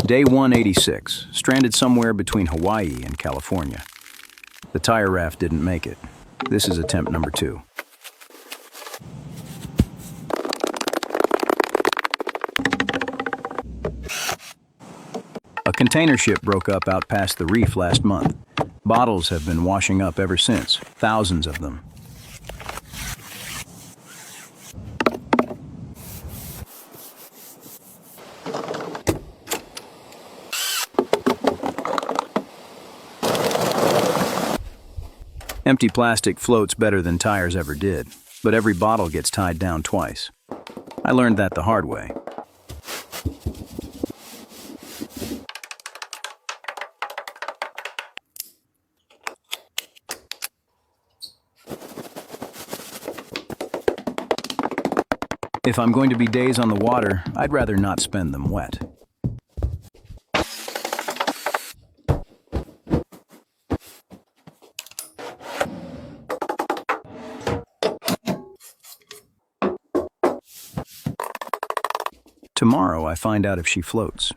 Day 186, stranded somewhere between Hawaii and California. The tire raft didn't make it. This is attempt number 2. A container ship broke up out past the reef last month. Bottles have been washing up ever since, thousands of them. Empty plastic floats better than tires ever did, but every bottle gets tied down twice. I learned that the hard way. If I'm going to be days on the water, I'd rather not spend them wet. Tomorrow I find out if she floats.